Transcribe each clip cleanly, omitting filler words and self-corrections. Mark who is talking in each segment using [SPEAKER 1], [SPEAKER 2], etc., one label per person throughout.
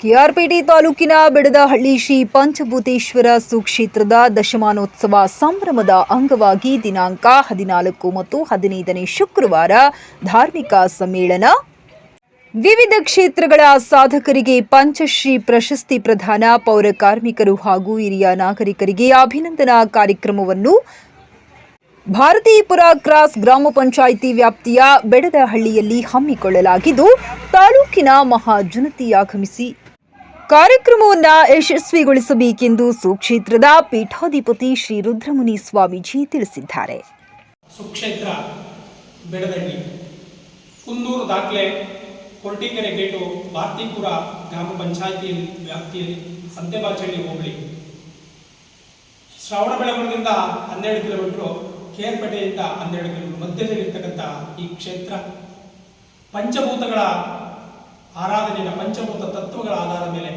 [SPEAKER 1] ಕೆಆರ್ಪೇಟೆ ತಾಲೂಕಿನ ಬೆಡದಹಳ್ಳಿ ಶ್ರೀ ಪಂಚಭೂತೇಶ್ವರ ಸುಕ್ಷೇತ್ರದ ದಶಮಾನೋತ್ಸವ ಸಂಭ್ರಮದ ಅಂಗವಾಗಿ ದಿನಾಂಕ 14 ಮತ್ತು 15ನೇ ಶುಕ್ರವಾರ ಧಾರ್ಮಿಕ ಸಮ್ಮೇಳನ, ವಿವಿಧ ಕ್ಷೇತ್ರಗಳ ಸಾಧಕರಿಗೆ ಪಂಚಶ್ರೀ ಪ್ರಶಸ್ತಿ ಪ್ರದಾನ, ಪೌರ ಕಾರ್ಮಿಕರು ಹಾಗೂ ಹಿರಿಯ ನಾಗರಿಕರಿಗೆ ಅಭಿನಂದನಾ ಕಾರ್ಯಕ್ರಮವನ್ನು ಭಾರತೀಪುರ ಕ್ರಾಸ್ ಗ್ರಾಮ ಪಂಚಾಯಿತಿ ವ್ಯಾಪ್ತಿಯ ಬೆಡದಹಳ್ಳಿಯಲ್ಲಿ ಹಮ್ಮಿಕೊಳ್ಳಲಾಗಿದ್ದು, ತಾಲೂಕಿನ ಮಹಾಜನತೆ ಆಗಮಿಸಿ ಕಾರ್ಯಕ್ರಮವನ್ನು ಯಶಸ್ವಿಗೊಳಿಸಬೇಕೆಂದು ಸುಕ್ಷೇತ್ರದ ಪೀಠಾಧಿಪತಿ ಶ್ರೀ ರುದ್ರಮುನಿ ಸ್ವಾಮೀಜಿ ತಿಳಿಸಿದ್ದಾರೆ.
[SPEAKER 2] ಸುಕ್ಷೇತ್ರ ಬೆಡದಹಳ್ಳಿ, ಕುಂದೂರು ದಾಖಲೆ, ಕೊರಟೀಕೆರೆ ಗೇಟು, ಭಾರತೀಪುರ ಗ್ರಾಮ ಪಂಚಾಯಿತಿ ವ್ಯಾಪ್ತಿಯಲ್ಲಿ ಸಂತೆಬಾಚಹಳ್ಳಿ ಹೋಬಳಿ, ಶ್ರವಣಬೆಳಗೊಳದಿಂದ 12 ಕಿಲೋಮೀಟರ್, ಕೆಆರ್ಪೇಟೆಯಿಂದ 12 ಕಿಲೋಮೀಟರ್ ಮಧ್ಯದಲ್ಲಿರ್ತಕ್ಕಂಥ ಈ ಕ್ಷೇತ್ರ ಪಂಚಭೂತಗಳ ಆರಾಧನೆಯ ಪಂಚಭೂತ ತತ್ವಗಳ ಆಧಾರದ ಮೇಲೆ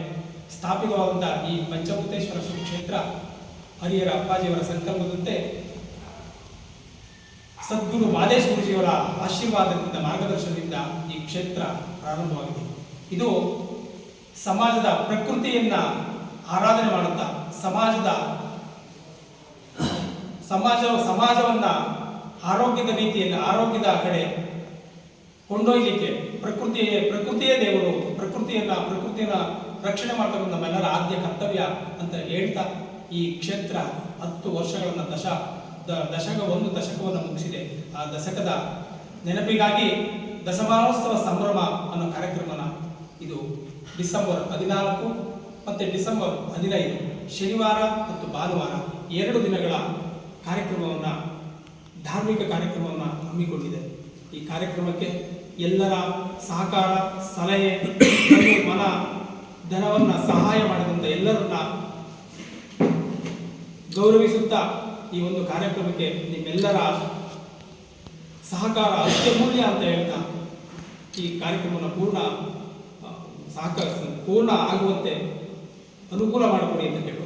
[SPEAKER 2] ಸ್ಥಾಪಿತವಾದಂಥ ಈ ಪಂಚಭೂತೇಶ್ವರ ಸುಕ್ಷೇತ್ರ ಹರಿಹರ ಅಪ್ಪಾಜಿಯವರ ಸಂಕಲ್ಪದಂತೆ ಸದ್ಗುರು ಮಾದೇಶ ಗುರುಜಿಯವರ ಆಶೀರ್ವಾದದಿಂದ, ಮಾರ್ಗದರ್ಶನದಿಂದ ಈ ಕ್ಷೇತ್ರ ಪ್ರಾರಂಭವಾಗಿದೆ. ಇದು ಸಮಾಜದ ಪ್ರಕೃತಿಯನ್ನ ಆರಾಧನೆ ಮಾಡುತ್ತಾ ಸಮಾಜವನ್ನ ಆರೋಗ್ಯದ ರೀತಿಯಲ್ಲಿ ಆರೋಗ್ಯದ ಕಡೆ ಕೊಂಡೊಯ್ಯಲಿಕ್ಕೆ ಪ್ರಕೃತಿಯೇ ದೇವರು, ಪ್ರಕೃತಿಯನ್ನ ರಕ್ಷಣೆ ಮಾಡ್ತಕ್ಕಂಥ ನಮ್ಮೆಲ್ಲರ ಆದ್ಯ ಕರ್ತವ್ಯ ಅಂತ ಹೇಳ್ತಾ ಈ ಕ್ಷೇತ್ರ 10 ವರ್ಷಗಳನ್ನು ಒಂದು ದಶಕವನ್ನು ಮುಗಿಸಿದೆ. ಆ ದಶಕದ ನೆನಪಿಗಾಗಿ ದಶಮಾನೋತ್ಸವ ಸಂಭ್ರಮ ಅನ್ನೋ ಕಾರ್ಯಕ್ರಮನ ಇದು ಡಿಸೆಂಬರ್ 14 ಮತ್ತು ಡಿಸೆಂಬರ್ 15 ಶನಿವಾರ ಮತ್ತು ಭಾನುವಾರ 2 ದಿನಗಳ ಕಾರ್ಯಕ್ರಮವನ್ನು, ಧಾರ್ಮಿಕ ಕಾರ್ಯಕ್ರಮವನ್ನು ಹಮ್ಮಿಕೊಂಡಿದೆ. ಈ ಕಾರ್ಯಕ್ರಮಕ್ಕೆ ಎಲ್ಲರ ಸಹಕಾರ, ಸಲಹೆ, ಮನ ಧನವನ್ನು ಸಹಾಯ ಮಾಡಿದಂಥ ಎಲ್ಲರನ್ನ ಗೌರವಿಸುತ್ತಾ ಈ ಒಂದು ಕಾರ್ಯಕ್ರಮಕ್ಕೆ ನಿಮ್ಮೆಲ್ಲರ ಸಹಕಾರ ಅತ್ಯಮೂಲ್ಯ ಅಂತ ಹೇಳ್ತಾ ಈ ಕಾರ್ಯಕ್ರಮವನ್ನು ಪೂರ್ಣ ಆಗುವಂತೆ ಅನುಕೂಲ ಮಾಡಿಕೊಡಿ ಅಂತ ಕೇಳ್ತೀನಿ.